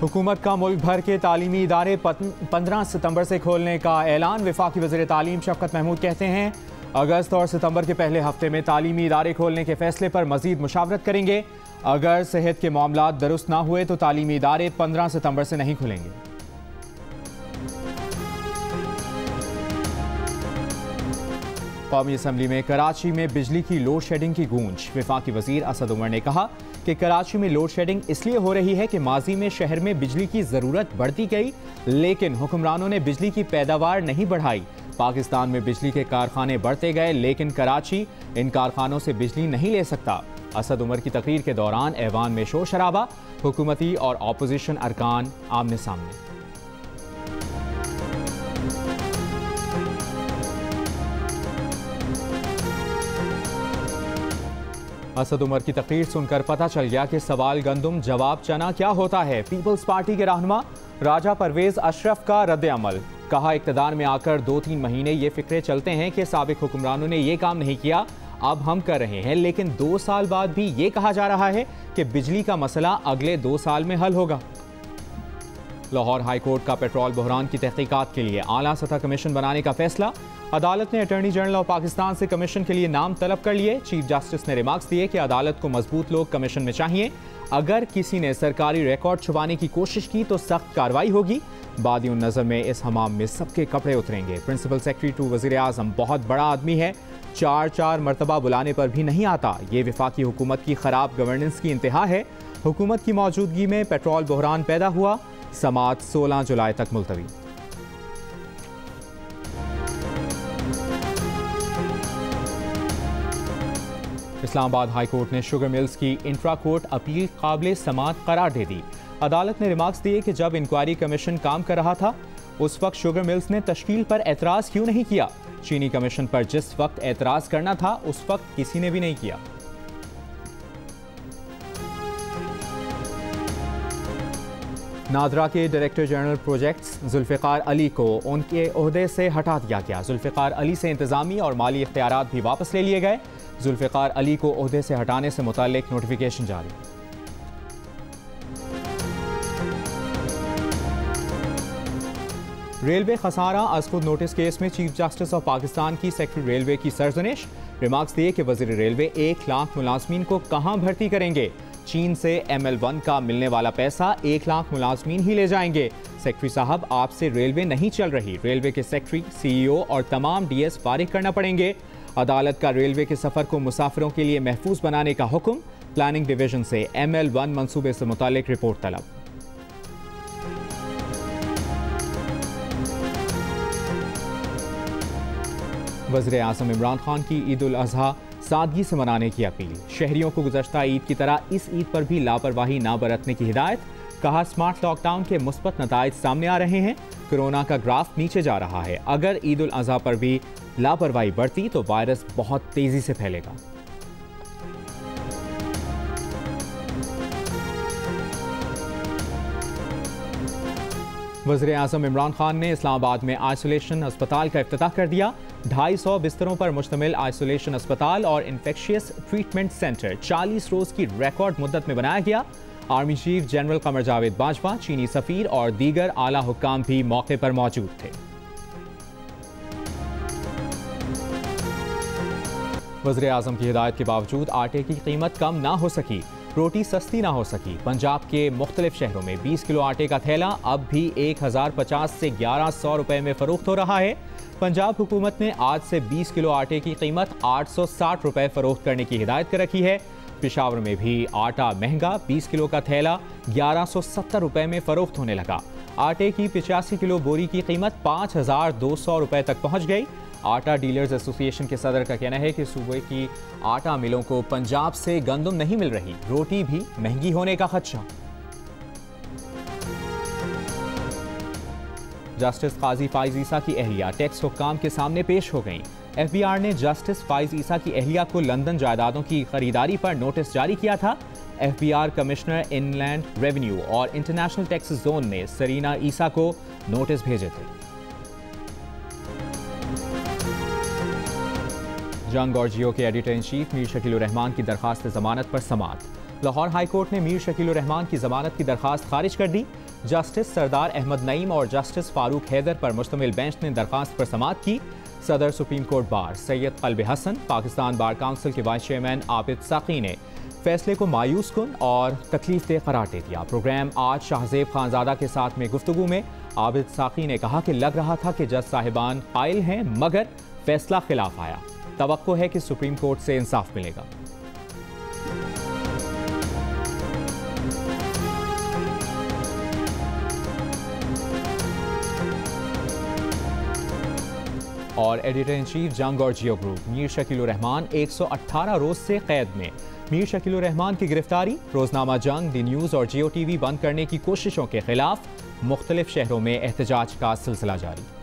हुकूमत का मुल्क भर के तालीमी इदारे 15 सितंबर से खोलने का ऐलान। वफाकी वज़ीर तालीम शफ़क़त महमूद कहते हैं अगस्त और सितंबर के पहले हफ्ते में तालीमी इदारे खोलने के फैसले पर मजीद मुशावरत करेंगे। अगर सेहत के मामलात दुरुस्त ना हुए तो तालीमी इदारे 15 सितंबर से नहीं खुलेंगे। कौमी असम्बली में कराची में बिजली की लोड शेडिंग की गूंज। वफाकी वजीर असद उमर ने कहा कि कराची में लोड शेडिंग इसलिए हो रही है कि माजी में शहर में बिजली की जरूरत बढ़ती गई, लेकिन हुक्मरानों ने बिजली की पैदावार नहीं बढ़ाई। पाकिस्तान में बिजली के कारखाने बढ़ते गए, लेकिन कराची इन कारखानों से बिजली नहीं ले सकता। असद उमर की तकरीर के दौरान ऐवान में शोर शराबा, हुकूमती और अपोजिशन अरकान आमने सामने। असद उमर की तकरीर सुनकर पता चल गया कि सवाल गंदुम जवाब चना क्या होता है। पीपल्स पार्टी के रहनुमा राजा परवेज अशरफ का रद्द अमल। कहा इक़्तिदार में आकर 2-3 महीने ये फिक्रे चलते हैं कि साबिक हुक्मरानों ने ये काम नहीं किया, अब हम कर रहे हैं, लेकिन 2 साल बाद भी ये कहा जा रहा है कि बिजली का मसला अगले 2 साल में हल होगा। लाहौर हाई कोर्ट का पेट्रोल बहरान की तहकीकात के लिए आला सतह कमीशन बनाने का फैसला। अदालत ने अटॉर्नी जनरल ऑफ पाकिस्तान से कमीशन के लिए नाम तलब कर लिए। चीफ जस्टिस ने रिमार्क्स दिए कि अदालत को मजबूत लोग कमीशन में चाहिए। अगर किसी ने सरकारी रिकॉर्ड छुपाने की कोशिश की तो सख्त कार्रवाई होगी। बादियों नजर में इस हमाम में सबके कपड़े उतरेंगे। प्रिंसिपल सेक्रेटरी टू वजीर आजम बहुत बड़ा आदमी है, 4 मरतबा बुलाने पर भी नहीं आता। ये वफाकी हुकूमत की खराब गवर्नेंस की इंतहा है। हुकूमत की मौजूदगी में पेट्रोल बहरान पैदा हुआ। समात 16 जुलाई तक मुलतवी। इस्लामाबाद हाई कोर्ट ने शुगर मिल्स की इंट्रा कोर्ट अपील काबिल समात करार दे दी। अदालत ने रिमार्क्स दिए कि जब इंक्वायरी कमीशन काम कर रहा था उस वक्त शुगर मिल्स ने तश्कील पर एतराज़ क्यों नहीं किया। चीनी कमीशन पर जिस वक्त एतराज़ करना था उस वक्त किसी ने भी नहीं किया। नादरा के director general projects Zulfiqar Ali को उनके ओहदे से हटा दिया गया। जुल्फ़िकार अली से इंतज़ामी और माली इख्तियारात भी वापस ले लिए गए। जुल्फ़िकार अली को ओहदे से हटाने से मुताल्लिक नोटिफिकेशन जारी। रेलवे खसारा अज़खुद नोटिस केस में चीफ जस्टिस ऑफ पाकिस्तान की सेक्रेटरी रेलवे की सरजनिश। रिमार्क्स दिए कि वज़ीर रेलवे 1 लाख मुलाजमीन को कहां भर्ती करेंगे। चीन से ML1 का मिलने वाला पैसा 1 लाख मुलाजमीन ही ले जाएंगे। सेक्रेटरी साहब, आपसे रेलवे नहीं चल रही। रेलवे के सेक्रेटरी, CEO और तमाम DS फारिग करना पड़ेंगे। अदालत का रेलवे के सफ़र को मुसाफिरों के लिए महफूज बनाने का हुक्म। प्लानिंग डिवीजन से ML1 मंसूबे से मुतालिक रिपोर्ट तलब। वज़ीर आज़म इमरान खान की ईद उल अज़हा सादगी से मनाने की अपील। शहरियों को गुज़श्ता ईद की तरह इस ईद पर भी लापरवाही ना बरतने की हिदायत। कहा स्मार्ट लॉकडाउन के मुस्बत नताइज सामने आ रहे हैं। कोरोना का ग्राफ नीचे जा रहा है। अगर ईद उल अज़हा पर भी लापरवाही बढ़ती तो वायरस बहुत तेजी से फैलेगा। वज़ीर आज़म इमरान खान ने इस्लामाबाद में आइसोलेशन अस्पताल का इफ्तिताह कर दिया। 250 बिस्तरों पर मुश्तमिल आइसोलेशन अस्पताल और इन्फेक्शियस ट्रीटमेंट सेंटर 40 रोज की रिकॉर्ड मुद्दत में बनाया गया। Army chief general Qamar Javed Bajwa, चीनी सफ़ीर और दीगर आला हुक्काम भी मौके पर मौजूद थे। वज़ीर आज़म की हिदायत के बावजूद आटे की कीमत कम ना हो सकी, रोटी सस्ती ना हो सकी। पंजाब के मुख्तलिफ शहरों में 20 किलो आटे का थैला अब भी 1050 से 1100 रुपए में फरोख्त हो रहा है। पंजाब हुकूमत ने आज से 20 किलो आटे की कीमत 860 रुपए फरोख्त करने की हिदायत कर रखी है। पेशावर में भी आटा महंगा, 20 किलो का थैला 1170 रुपए में फरोख्त होने लगा। आटे की 85 किलो बोरी की कीमत 5200 रुपए तक पहुंच गई। आटा डीलर्स एसोसिएशन के सदर का कहना है कि सूबे की आटा मिलों को पंजाब से गंदम नहीं मिल रही, रोटी भी महंगी होने का खदशा। जस्टिस काजी फाइज ईसा की अहलिया टैक्स हुक्काम के सामने पेश हो गईं। FBI ने जस्टिस फाइज ईसा की अहलिया को लंदन जायदादों की खरीदारी पर नोटिस जारी किया था। FBI कमिश्नर इनलैंड रेवेन्यू और इंटरनेशनल टैक्स जोन ने सरीना ईसा को नोटिस भेजे थे। जंग और जियो के editor in chief Mir Shakeel Rahman की दरखास्त जमानत पर समाअत। लाहौर हाई कोर्ट ने मीर शकील रहमान की जमानत की दरखास्त खारिज कर दी। जस्टिस सरदार अहमद नईम और जस्टिस फारूक हैदर पर मुश्तमिल बेंच ने दरख्वास्त पर समाअत की। सदर सुप्रीम कोर्ट बार सैयद कल्ब हसन, पाकिस्तान बार काउंसिल के वाइस चेयरमैन आबिद साकी ने फैसले को मायूस कुन और तकलीफ दे करार दे दिया। प्रोग्राम आज शाहजेब खानजादा के साथ में गुफ्तगू में आबिद साकी ने कहा कि लग रहा था कि जज साहिबान कायल हैं, मगर फैसला खिलाफ आया। तवक्को है कि सुप्रीम कोर्ट से इंसाफ मिलेगा। और एडिटर इन चीफ जंग और जियो ग्रुप मीर शकीलुर रहमान 118 रोज से कैद में। मीर शकीलुर रहमान की गिरफ्तारी, रोजनामा जंग, दी न्यूज़ और जियो टीवी बंद करने की कोशिशों के खिलाफ मुख्तलिफ शहरों में एहतजाज का सिलसिला जारी।